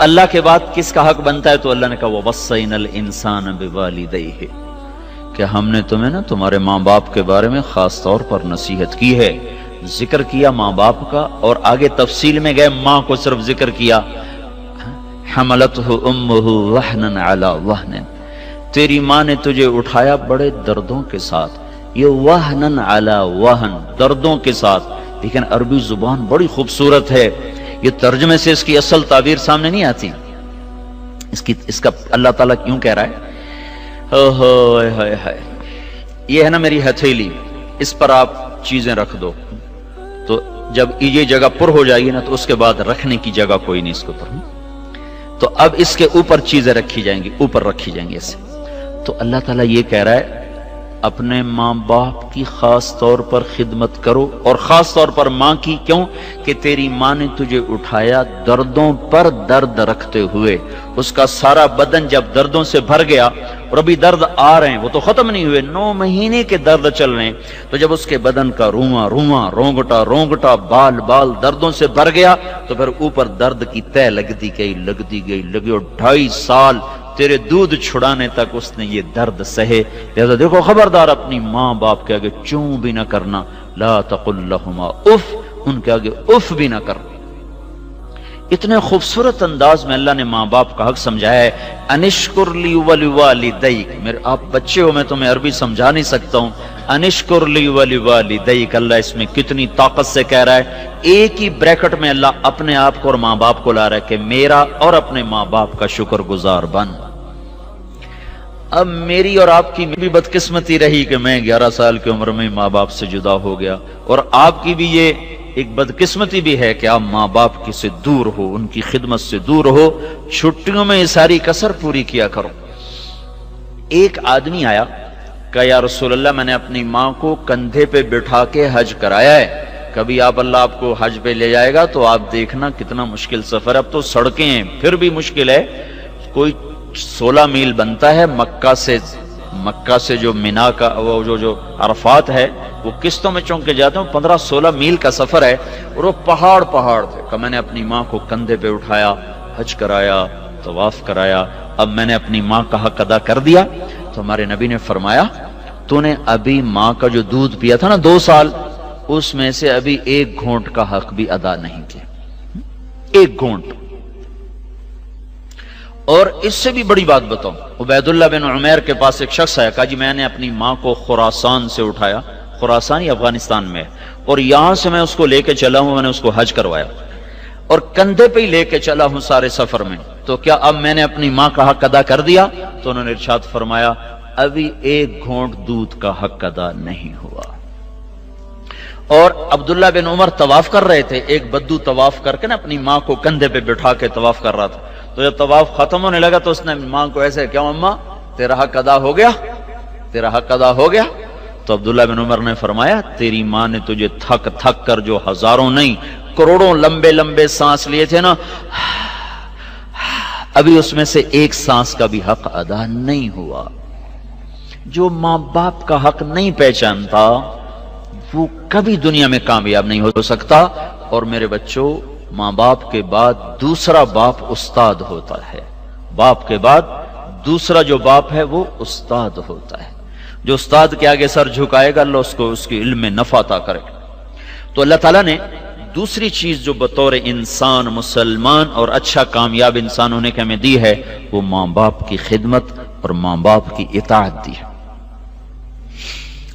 اللہ کے بعد کس کا حق بنتا ہے؟ تو اللہ نے کہا وَوَصَّيْنَا الْإِنسَانَ بِوَالِدَيْهِ کہ ہم نے تمہیں نا تمہارے ماں باپ کے بارے میں خاص طور پر نصیحت کی ہے. ذکر کیا ماں باپ کا اور آگے تفصیل میں گئے، ماں کو صرف ذکر کیا. حملتہ امہ وہنا علی وہن، تیری ماں نے تجھے اٹھایا بڑے دردوں کے ساتھ. یہ وہن علی وہن، دردوں کے ساتھ. لیکن عربی زبان بڑی خوبصورت ہے، یہ ترجمے سے اس کی اصل تعبیر سامنے نہیں آتی. اس کا اللہ تعالیٰ کیوں کہہ رہا ہے یہ ہے نا میری ہتھیلی، اس پر آپ چیزیں رکھ دو، تو جب یہ جگہ پر ہو جائے گی نا تو اس کے بعد رکھنے کی جگہ کوئی نہیں اس کے اوپر. تو اب اس کے اوپر چیزیں رکھی جائیں گی، اوپر رکھی جائیں گی اسے. تو اللہ تعالیٰ یہ کہہ رہا ہے اپنے ماں باپ کی خاص طور پر خدمت کرو، اور خاص طور پر ماں کی. کیوں؟ کہ تیری ماں نے تجھے اٹھایا دردوں پر درد رکھتے ہوئے. اس کا سارا بدن جب دردوں سے بھر گیا، اور ابھی درد آ رہے ہیں، وہ تو ختم نہیں ہوئے، 9 مہینے کے درد چل رہے ہیں. تو جب اس کے بدن کا رواں رواں، رونگٹا رونگٹا، بال بال دردوں سے بھر گیا، تو پھر اوپر درد کی تہ لگتی گئی اور 2.5 سال تیرے دودھ چھڑانے تک اس نے یہ درد سہے. لہذا دیکھو خبردار اپنی ماں باپ کے آگے چوں بھی نہ کرنا. لا تقل لہما اف، ان کے آگے اف بھی نہ کرنا. اتنے خوبصورت انداز میں اللہ نے ماں باپ کا حق سمجھایا ہے. انشکر لی ولوالدیک، میرے آپ بچے ہو، میں تمہیں عربی سمجھا نہیں سکتا ہوں. انشکر لی ولوالدیک، اللہ اس میں کتنی طاقت سے کہہ رہا ہے. ایک ہی بریکٹ میں اللہ اپنے آپ کو اور ماں باپ کو لا رہا ہے کہ میرا اور اپنے ماں باپ کا شکر گزار بن. اب میری اور آپ کی بھی بدقسمتی رہی کہ میں 11 سال کی عمر میں ماں باپ سے جدا ہو گیا، اور آپ کی بھی یہ ایک بدقسمتی بھی ہے کہ آپ ماں باپ کی سے دور ہو، ان کی خدمت سے دور ہو. چھٹیوں میں یہ ساری کسر پوری کیا کرو. ایک آدمی آیا کہ یا رسول اللہ میں نے اپنی ماں کو کندھے پہ بٹھا کے حج کرایا ہے، کبھی اللہ آپ کو حج پہ لے جائے گا تو آپ دیکھنا کتنا مشکل سفر ہے. اب تو سڑکیں ہیں پھر بھی مشکل ہے. کوئی 16 میل بنتا ہے مکہ سے جو مینا کا وہ جو عرفات ہے، وہ قسطوں میں چونکے جاتے ہیں. 15-16 میل کا سفر ہے، اور وہ پہاڑ تھے. کہ میں نے اپنی ماں کو کندھے پہ اٹھایا، حج کرایا، طواف کرایا. اب میں نے اپنی ماں کا حق ادا کر دیا. تو ہمارے نبی نے فرمایا تو نے ابھی ماں کا جو دودھ پیا تھا نا 2 سال، اس میں سے ابھی 1 گھونٹ کا حق بھی ادا نہیں کیا. 1 گھونٹ. اور اس سے بھی بڑی بات بتاؤں، عبید اللہ بن عمیر کے پاس ایک شخص آیا، کہا جی میں نے اپنی ماں کو خراسان سے اٹھایا، خراسان ہی افغانستان میں، اور یہاں سے میں اس کو لے کے چلا ہوں، میں نے اس کو حج کروایا اور کندھے پہ ہی لے کے چلا ہوں سارے سفر میں. تو کیا اب میں نے اپنی ماں کا حق ادا کر دیا؟ تو انہوں نے ارشاد فرمایا ابھی 1 گھونٹ دودھ کا حق ادا نہیں ہوا. اور عبداللہ بن عمر طواف کر رہے تھے. ایک بدو طواف کر کے نا اپنی ماں کو کندھے پہ بٹھا کے طواف کر رہا تھا. تو جب طواف ختم ہونے لگا تو اس نے ماں کو ایسے کیا اماں تیرا حق ادا ہو گیا، تیرا حق ادا ہو گیا. تو عبداللہ بن عمر نے فرمایا تیری ماں نے تجھے تھک تھک کر جو ہزاروں نہیں کروڑوں لمبے لمبے سانس لیے تھے نا، ابھی اس میں سے 1 سانس کا بھی حق ادا نہیں ہوا. جو ماں باپ کا حق نہیں پہچانتا وہ کبھی دنیا میں کامیاب نہیں ہو سکتا. اور میرے بچوں، ماں باپ کے بعد دوسرا باپ استاد ہوتا ہے. باپ کے بعد دوسرا جو باپ ہے وہ استاد ہوتا ہے. جو استاد کے آگے سر جھکائے گا اللہ اس کو اس کی علم میں نفع عطا کرے. تو اللہ تعالیٰ نے دوسری چیز جو بطور انسان مسلمان اور اچھا کامیاب انسان ہونے کے ہمیں دی ہے، وہ ماں باپ کی خدمت اور ماں باپ کی اطاعت دی ہے.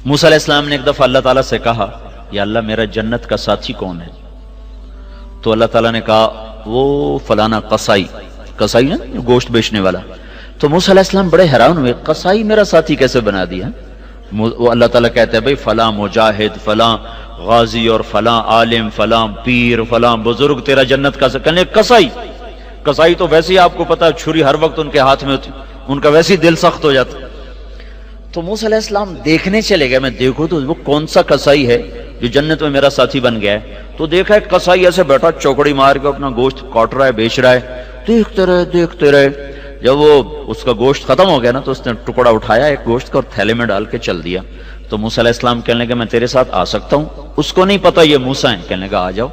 موسیٰ علیہ السلام نے ایک دفعہ اللہ تعالیٰ سے کہا یا اللہ میرا جنت کا ساتھی کون ہے؟ تو اللہ تعالیٰ نے کہا وہ فلانا قصائی نا گوشت بیچنے والا. تو موسیٰ علیہ السلام بڑے حیران ہوئے، قصائی میرا ساتھی کیسے بنا دیا؟ وہ اللہ تعالیٰ کہتے ہیں بھئی فلاں مجاہد، فلاں غازی اور فلاں عالم، فلاں پیر، فلاں بزرگ تیرا جنت کا کہنے قصائی تو ویسے ہی آپ کو پتا چھری ہر وقت ان کے ہاتھ میں ہوتی، ان کا ویسے ہی دل سخت ہو جاتا. تو موسیٰ علیہ السلام دیکھنے چلے گئے، میں دیکھوں تو وہ کون سا قصائی ہے جو جنت میں میرا ساتھی بن گیا ہے. تو دیکھا ایک قصائی ایسے بیٹھا چوکڑی مار کے اپنا گوشت کاٹ رہا ہے، بیچ رہا ہے. دیکھتے رہے. جب وہ اس کا گوشت ختم ہو گیا نا تو اس نے ٹکڑا اٹھایا ایک گوشت کا اور تھیلے میں ڈال کے چل دیا. تو موسیٰ علیہ السلام کہنے لگے میں تیرے ساتھ آ سکتا ہوں؟ اس کو نہیں پتا یہ موسیٰ ہیں. کہنے لگا آ جاؤ.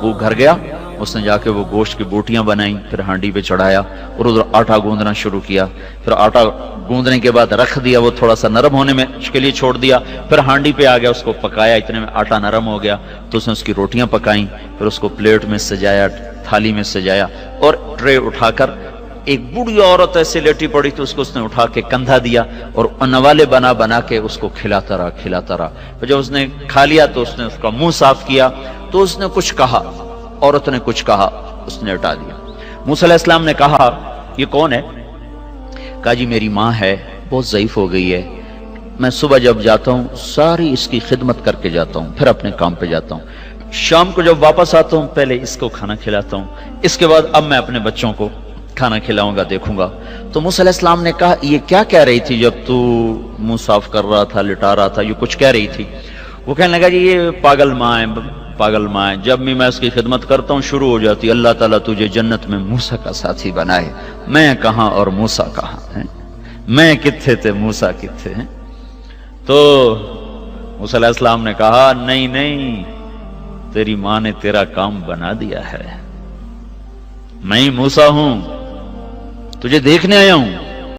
وہ گھر گیا اس نے جا کے وہ گوشت کی بوٹیاں بنائیں، پھر ہانڈی پہ چڑھایا اور ادھر آٹا گوندنا شروع کیا، پھر آٹا گوندنے کے بعد رکھ دیا، وہ تھوڑا سا نرم ہونے میں کے لیے چھوڑ دیا، پھر ہانڈی پہ آ گیا، اس کو پکایا، اتنے میں آٹا نرم ہو گیا تو اس نے اس کی روٹیاں پکائیں، پھر اس کو پلیٹ میں سجایا، تھالی میں سجایا، اور ٹرے اٹھا کر ایک بوڑھی عورت ایسے لیٹی پڑی تھی، اس نے اٹھا کے کندھا دیا اور نوالے بنا بنا کے اس کو کھلاتا رہا پھر جب اس نے کھا لیا تو اس نے اس کا منہ صاف کیا تو اس نے کچھ کہا، عورت نے کچھ کہا، اس نے ہٹا دیا۔ موسیٰ علیہ السلام نے کہا یہ کون ہے؟ کہا جی میری ماں ہے، بہت ضعیف ہو گئی ہے، میں صبح جب جاتا ہوں ساری اس کی خدمت کر کے جاتا ہوں، پھر اپنے کام پہ جاتا ہوں، شام کو جب واپس آتا ہوں پہلے اس کو کھانا کھلاتا ہوں، اس کے بعد اب میں اپنے بچوں کو کھانا کھلاؤں گا، دیکھوں گا۔ تو موسیٰ علیہ السلام نے کہا یہ کیا کہہ رہی تھی جب تو منہ صاف کر رہا تھا، لٹا رہا تھا، یہ کچھ کہہ رہی تھی؟ وہ کہنے لگا جی یہ پاگل ماں ہے، جب بھی میں اس کی خدمت کرتا ہوں شروع ہو جاتی اللہ تعالیٰ تجھے جنت میں موسیٰ کا ساتھی بنائے، میں کہاں اور موسیٰ کہاں ہیں، میں کتھے تھے موسیٰ کتھے ہیں؟ تو موسیٰ علیہ السلام نے کہا نہیں، تیری ماں نے تیرا کام بنا دیا ہے، میں ہی موسیٰ ہوں، تجھے دیکھنے آیا ہوں۔